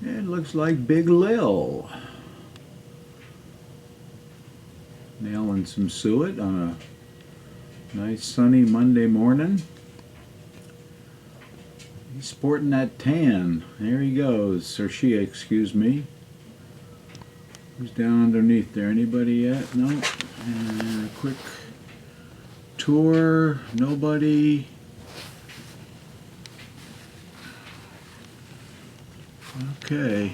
It looks like Big Lil nailing some suet on a nice sunny Monday morning. He's sporting that tan. There he goes, or she, excuse me. Who's down underneath there? Anybody yet? No. And a quick tour. Nobody. Okay.